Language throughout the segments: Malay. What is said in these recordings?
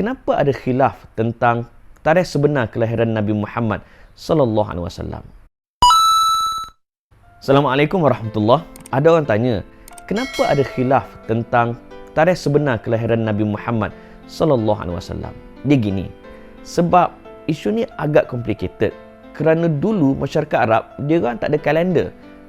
kenapa ada khilaf tentang tarikh sebenar kelahiran Nabi Muhammad sallallahu alaihi wasallam? Assalamualaikum warahmatullahi. Ada orang tanya, kenapa ada khilaf tentang tarikh sebenar kelahiran Nabi Muhammad sallallahu alaihi wasallam? Dia gini, sebab isu ni agak complicated kerana dulu masyarakat Arab, dia orang tak ada kalender,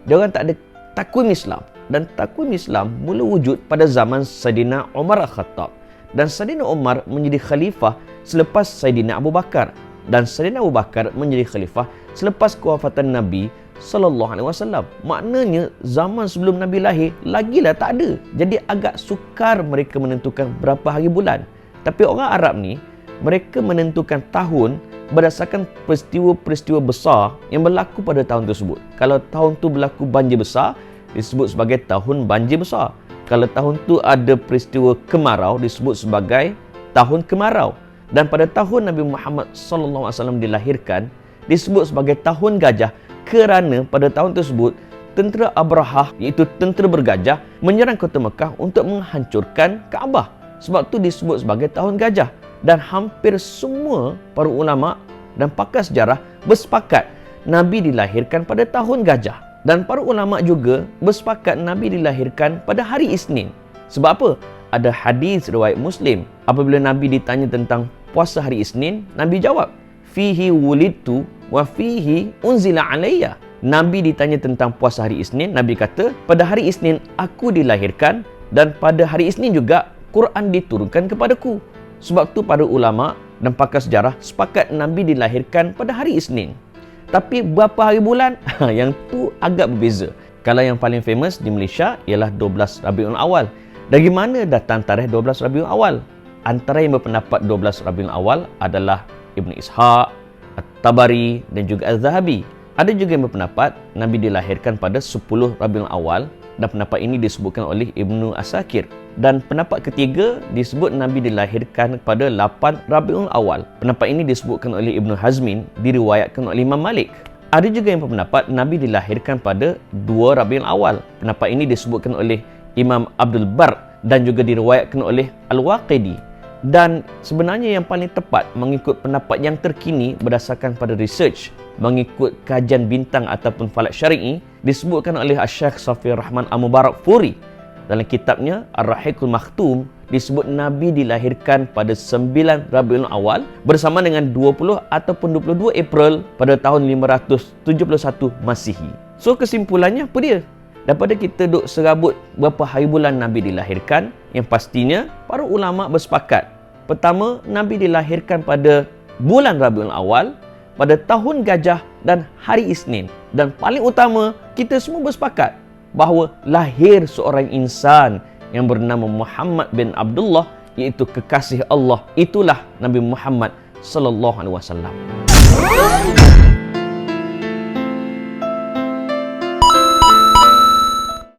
dia orang tak ada takwim Islam, dan takwim Islam mula wujud pada zaman Saidina Umar Al-Khattab, dan Saidina Umar menjadi khalifah selepas Saidina Abu Bakar, dan Saidina Abu Bakar menjadi khalifah selepas kewafatan Nabi sallallahu alaihi wasallam. Maknanya zaman sebelum Nabi lahir lagilah tak ada. Jadi agak sukar mereka menentukan berapa hari bulan. Tapi orang Arab ni, mereka menentukan tahun berdasarkan peristiwa-peristiwa besar yang berlaku pada tahun tersebut. Kalau tahun tu berlaku banjir besar, disebut sebagai tahun banjir besar. Kalau tahun tu ada peristiwa kemarau, disebut sebagai tahun kemarau. Dan pada tahun Nabi Muhammad sallallahu alaihi wasallam dilahirkan, disebut sebagai tahun gajah kerana pada tahun tersebut tentera Abrahah, iaitu tentera bergajah, menyerang kota Mekah untuk menghancurkan Kaabah. Sebab tu disebut sebagai tahun gajah. Dan hampir semua para ulama dan pakar sejarah bersepakat Nabi dilahirkan pada tahun gajah. Dan para ulama juga bersepakat Nabi dilahirkan pada hari Isnin. Sebab apa? Ada hadis riwayat Muslim, apabila Nabi ditanya tentang puasa hari Isnin, Nabi jawab, fihi wulidtu wa fihi unzila alayya. Nabi ditanya tentang puasa hari Isnin, Nabi kata, pada hari Isnin aku dilahirkan, dan pada hari Isnin juga Quran diturunkan kepadaku. Sebab tu para ulama dan pakar sejarah sepakat Nabi dilahirkan pada hari Isnin. Tapi berapa hari bulan? Yang tu agak berbeza. Kalau yang paling famous di Malaysia ialah 12 Rabiul Awal. Dari mana datang tarikh 12 Rabiul Awal? Antara yang berpendapat 12 Rabiul Awal adalah Ibn Ishaq, At-Tabari dan juga Az-Zahabi. Ada juga yang berpendapat Nabi dilahirkan pada 10 Rabiul Awal, dan pendapat ini disebutkan oleh Ibnu Asakir. Dan pendapat ketiga disebut Nabi dilahirkan pada 8 Rabiul Awal. Pendapat ini disebutkan oleh Ibnu Hazmin, diriwayatkan oleh Imam Malik. Ada juga yang berpendapat Nabi dilahirkan pada 2 Rabiul Awal. Pendapat ini disebutkan oleh Imam Abdul Bar dan juga diriwayatkan oleh Al-Waqidi. Dan sebenarnya yang paling tepat mengikut pendapat yang terkini berdasarkan pada research, mengikut kajian bintang ataupun falak syar'i, disebutkan oleh Syekh Safi Rahman Al-Mubarak Furi dalam kitabnya Ar-Rahiqul Makhtum, disebut Nabi dilahirkan pada 9 Rabiul Awal bersama dengan 20 ataupun 22 April pada tahun 571 Masihi. So kesimpulannya apa dia? Daripada kita duk serabut berapa hari bulan Nabi dilahirkan, yang pastinya para ulama bersepakat. Pertama, Nabi dilahirkan pada bulan Rabiul Awal, pada tahun gajah dan hari Isnin. Dan paling utama, kita semua bersepakat bahawa lahir seorang insan yang bernama Muhammad bin Abdullah, iaitu kekasih Allah. Itulah Nabi Muhammad sallallahu alaihi wasallam.